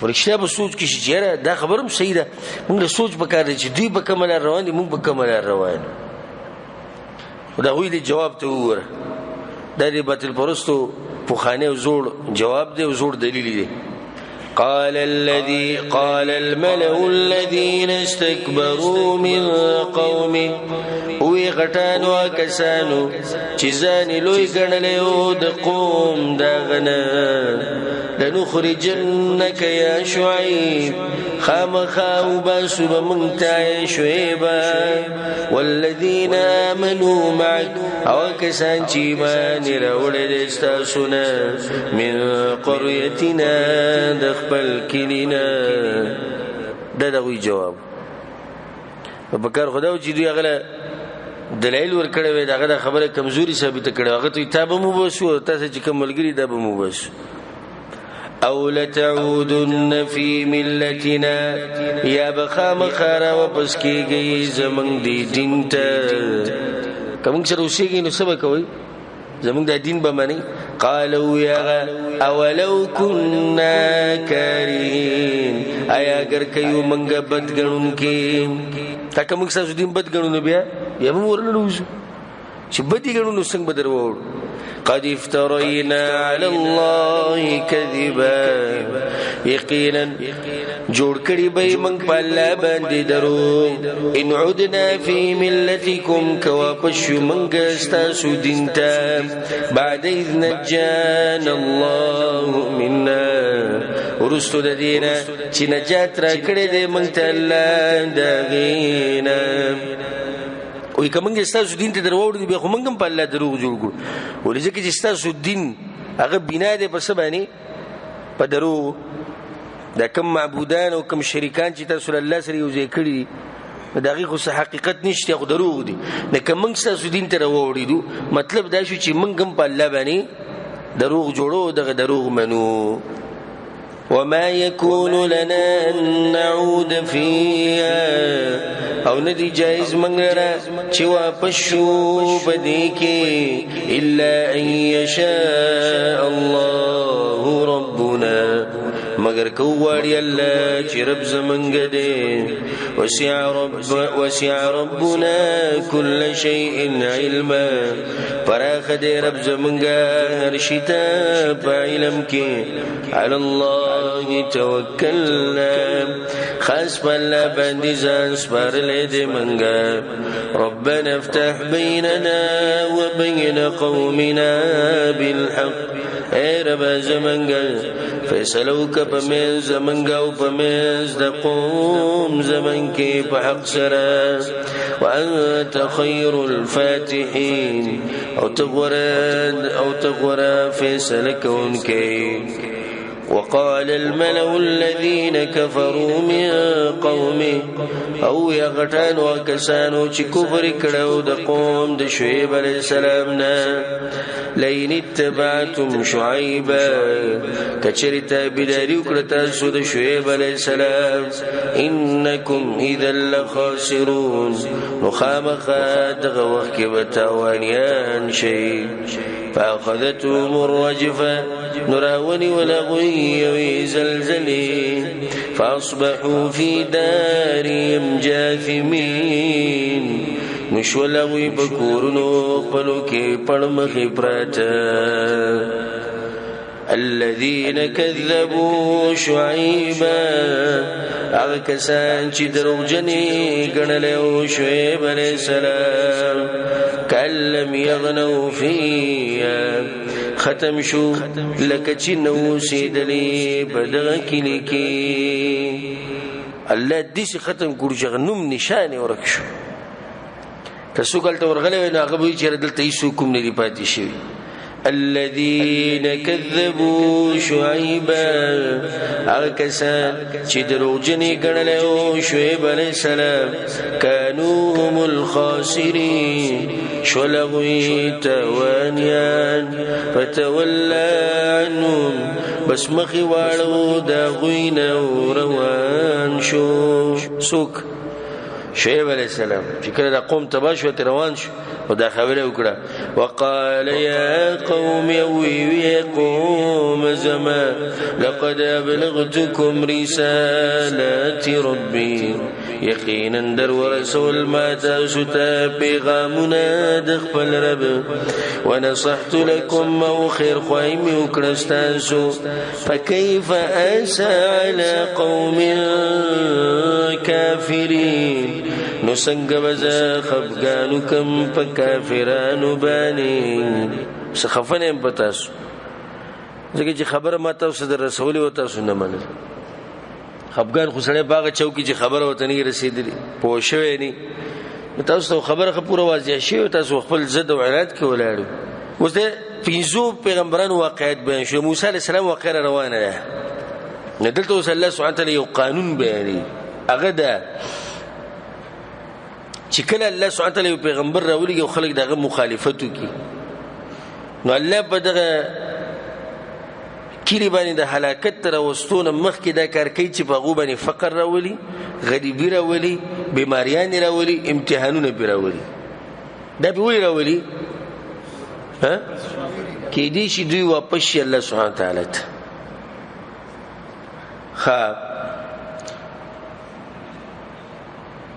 فرشتہ به سوچ کې چې دا خبرم صحیح ده موږ سوچ وکړو چې دوی په کومه لار روان دي موږ په کومه لار روان دا وی دی جواب ته وره دا دی باطل پرستو په خانه زوړ جواب دی زوړ دلیل دی قال الملأ الذين استكبروا من قومه وی غټانو کسانو چې ځان لوی ګڼلې د قوم دا غنه لنخرجنك يا شعيب خامخا وباسو بمنتا يا شعيب والذين آمنوا معك او کسان چې ایمان راوړل استاسونه من قريتنا د خپل کلینا دا دوی جواب په کار خدای چې دوی هغه دلایل ورکړی وي داغه خبره کمزوري ثابت کړي هغه ته کتاب مو بوسو تاسو چې کوم ملګری دا به مو بوسو او لتعودن في ملتنا یا بخام خارا واپس کیږي زمنګ دی دین ته کوم چې روسيږي نو سبا کوي زمنګ د دین به معنی قالوا يا اولو كنا كارين ایا اگر کيو منګ بدګنون کې تا کوم څه دین بدګنون بیا یا مورلو چې بدګنون څنګه بدر وو قد افترينا على الله كذبا يقينا جوړ کړي به موږ په الله باندې درو ان عدنا في ملتكم كوا پښو موږ ستاسو دین ته بعد اذ نجانا الله منا ورستو د دینه چې نجات را کړې دې موږ ته الله دغینا وی کومنګ ستاسو دین ته دروړ دی به کومنګم په الله دروغ جوړ کړ ولې چې ستاسو دین هغه بنا دی په سبانه په درو دا کوم معبودان او کوم شریکان چې تاسو الله سره یو ځای کړی دغه خو حقیقت نشته خو دروغ دي نه کومنګ ستاسو دین ته وروړي دو مطلب دا شو چې منګم په الله باندې دروغ جوړو دغه دروغ منو وما يكون لنا أن نعود فيها او ندي جائز منغرا چې واپس شو پدې کې الا ان يشاء الله ربنا مگر کوواړي الله چې رب زمنګ دې وسع ربنا كل شيء علما فراخ دې رب زمنګ هر شي ته په علم کې على الله توکلنا خاص بالله باندې ځان سپارلې دې منګه ربنا افتح بيننا وبين قومنا بالحق اے رب زمنګ فیصلو کا په پمن زمنګ او پمن د قوم زمن کې په حق سره وانت خير الفاتحين او تغور فیصله کوونکې. وقال الملأ الذين كفروا من قومه او یغټان وکسانو چې کفر کړو د قوم د شعیب علیہ السلام نه لئن اتبعتم شعیبا کچریتا بداریو کړه تاسو د شعیب علیہ السلام انکم اذا لخاسرون مخامخ دغه وخت کې وتاوانیان شي. فاخذتهم الرجفه نراوني ولغوي زلزلي فاصبحوا في دارهم جاثمين نشولغوي بكورنو خپلوكي پړمخي پراته. الذين كذبوا شعيبا هغه کسان چې دروغجنې ګڼلې شعیب علیہ السلام کلم یغنوا فیها ختم شو لکه چې نو سیدلې بدغه کلی کې الله دې ختم کړو چې غنوم نشانه ورک شو. تاسو کله ورغلې نه هغه به چې دلته هیڅ کوم نه دی پاتې شي. الذين كذبوا شعيبا هغه کسان چې دروغجنې ګڼلې شعیب علیہ السلام كانوا هم الخاسرين شلغوي توانيان فتولى عنهم بس مخي واړو دا غوینه روان شو. سوک شعیب علیہ السلام چې کله د قوم تباشو روان شو ودا خبره وکړه. وقال يا قوم يا قوم زما لقد ابلغتكم رسالات ربي يقينا در ورسول ما تاسو ته پیغامونه د خپل رب ونصحت لكم او خير خوایم وکړستاسو فكيف اسى على قوم كافرين نو څنګه وزا خفګانو کم په کافرانو باندې سخفنه پتاسو ځکه چې خبره ما تاسو در رسول او تاسو نه منل خفګان خو سره باغ چوکي چې خبره وته نه رسیدلی پوه شوې نه تاسو خبره خپوره واضح شي تاسو خپل زد او علاج کې ولاړو. اوس د پینځو پیغمبرانو واقعیت بیان شو. موسی علیہ السلام واقعه روانه ده نه دلته اوس الله سبحانه وتعالى یو قانون بیانوي هغه ده چې کله الله سبحانه وتعالى یو پیغمبر راولي او خلک دغه مخالفت کوي نو الله په دغه کلی باندې د هلاکت تر وستونه مخ کې دا کار کوي چې په غو باندې فقر راولي غریبی راولي بیماریان راولي امتحانونه راولي. دا به وی راولي ها کې دې شي دوی واپس شي الله سبحانه وتعالى ته. ها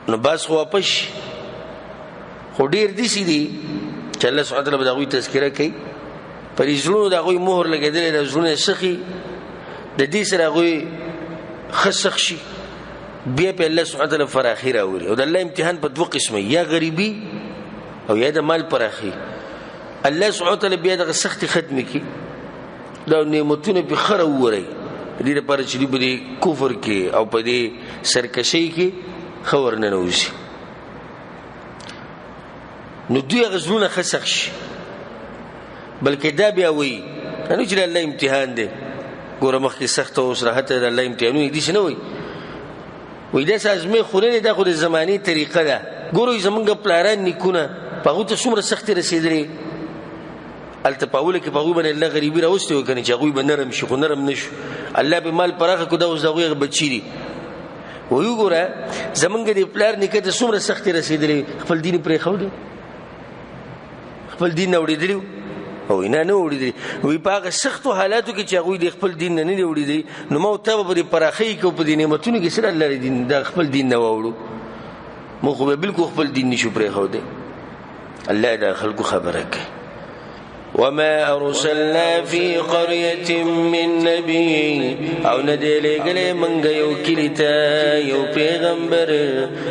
نو بس خو واپس خو ډیر دي سي دي چې الله سبحانه وتعالى دغه تذکرہ کوي پر زړونو دغه مهر لګیدل د زړونو سخي د دې سره غوي خسخ شي بیا په الله سبحانه وتعالى فراخي راوړي او د الله امتحان په دوه قسمه یا غریبي او یا د مال پراخي. الله سبحانه وتعالى بیا د سختي ختم کی دا نعمتونه په خره ووري دې لپاره چې دې کفر کې او په دې سرکشي کې خبر نه نوځي نو دوی غزلونه خسخ شي بلکې دا بیا وي نو چې الله امتحان دی ګوره مخکې سخت او راحت د الله امتحانونه دي شنو وي دا سازمه خورنه د خو د زماني طریقه ده. ګوره زمونږ پلاران نیکونه په هغه ته څومره سخت رسیدلې التپاول کې په هغه باندې الله غریبي راوستي وکني چې هغه به نرم شي خو نرم نشو الله به مال پراخه کو دا اوس دغه بچی دي ویو ګوره زمونږ د پلار نیکه ته څومره سخت رسیدلې خپل دین پرې خو دي خپل دین اوریدلی او نه اوریدلی وی په سختو حالاتو کې چې هغه د خپل دین نه نه اوریدلی نو مو ته په پراخي کې په دې نعمتونو کې سره الله دین د خپل دین نه وړو مو خو بالکل خپل دین نشو پرې خو دي. الله دا خلکو خبره کوي وما أرسلنا في قرية من نبي أو ندلق لمن يوكلتا يو پیغمبر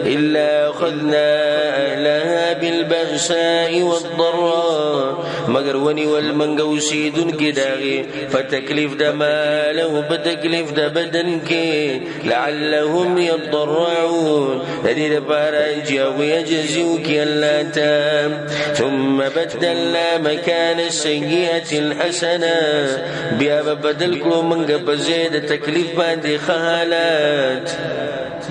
إلا أخذنا أهلها بالبأساء والضراء مگر ونی والمنگو سیدن کی داغی فتکلیف دا ماله بتکلیف دا بدن کی لعلهم يضرعون لدي دبارا جاو يجزيو کی اللہ تام ثم بدلنا مكان السيئة الحسنة بیا بدل کو منگ بزید تکلیف باندې خالات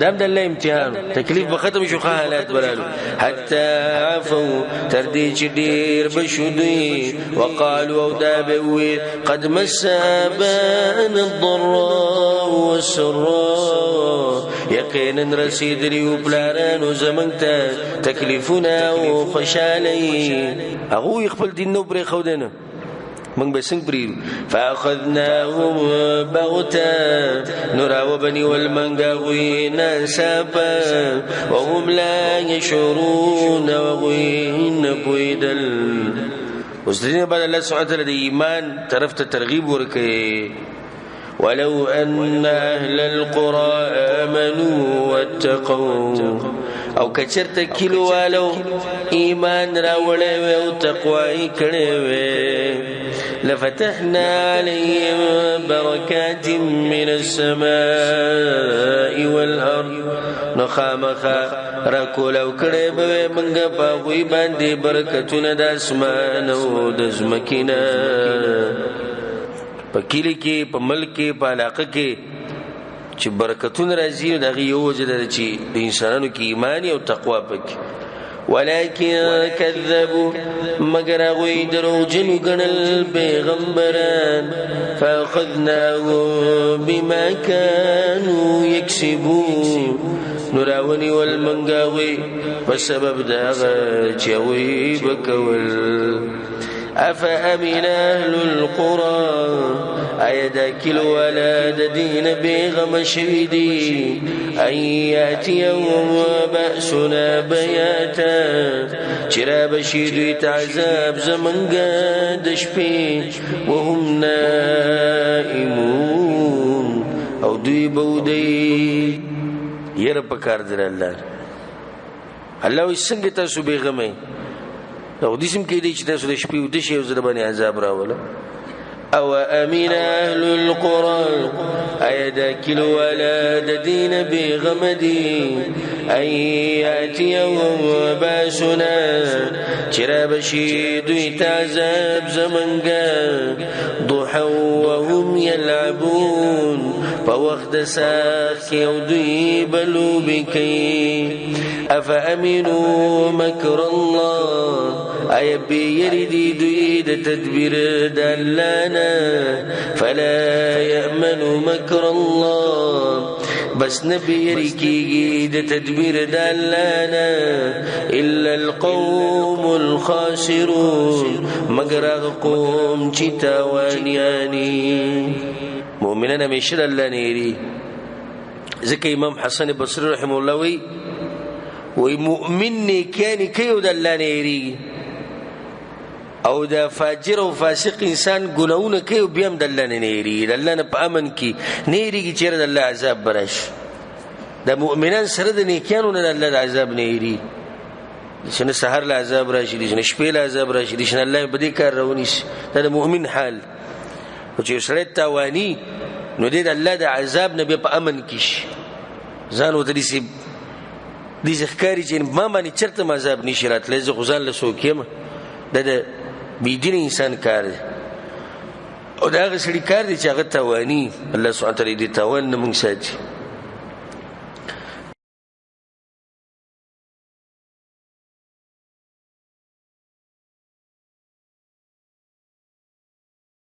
دام دا اللہ امتحان تکلیف بختم شو خالات برالو حتى عفو تردی چی دیر بشدوی وقالوا او دابوی قد مس آباءنا الضراء والسراء یقینا رسید لیو پلارانو زمانتا تکلیفنا و خشالی اغو یخپل دین نو بری خودنا من بسنگ بريل فأخذناهم بغتا نرى وبني والمنقاوي ناسابا وهم لا يشعرون وغين بويدل وستدين بعد الله سبحانه وتعالى دي إيمان طرفت الترغيب وركي ولو أن أهل القرى آمنوا واتقوا او کچرت کلو والو ایمان راوڑے او تقوی کڑے لفتحنا عليهم بركات من السماء والأرض نخامخا رکو لو کڑے بوے منگا پاوی باندے برکتون دا اسمان او دزمکینا پا کلی کی پا ملک کی پا علاقه کی چې برکتون راځي دا غي یو وجه ده چې د انسانانو کې ایمان او تقوا پکې ولكن كذبوا مگر غوي دروغجن غنل پیغمبران فاخذناهم بما كانوا يكسبون نراوني والمنغاوي وسبب داغا چوي بكول أفأمن أهل القرى أيدا كل ولاد دين بيغم شهدي أن يأتيهم بأسنا بياتا شراب شيد عذاب زمن قادش بي وهم نائمون أو دوي بودي يرب كاردر الله الله يسنگ تاسو بيغمي او دیسم کې دی چې تاسو د شپې او د شی او زړه باندې عذاب راوله او امین اهل القرى ايدا كل ولاد دين بغمدي اي ياتيهم باسنا شراب شيد تعذاب زمنگا ضحى وهم يلعبون فوقت ساخ يودي بلو بكي افامنوا مكر الله اي بيردي دويد تدبير دلانا فلا يأمن مكر الله بس نبي يريكي تدبير دلانا إلا القوم الخاسرون مقرغ قوم چتاوانياني مؤمننا مشر الله نيري ذكي امام حسن بصري رحمه الله ومؤمن كان كيود الله نيري او دا فاجر او فاسق انسان ګناونه کوي بیا هم د الله نه نېری د الله نه په امن کې نېریږي چې د الله عذاب برش د مؤمنان سره د نیکانو نه د الله د عذاب نېری چې نه سحر له عذاب راشي چې نه شپې له عذاب راشي چې نه الله په دې کار راونیسي دا د مؤمن حال او چې سره تاوانی نو د الله د عذاب نه په امن کې شي ځان وته دي ځخکاری چې ما باندې چرته عذاب نشي راتلې زه غزان له سوکیم د بيدين انسان کار دی او دا هغه سړي کار دی چې هغه توانی الله سبحانه تعالی دې توان نه موږ ساتي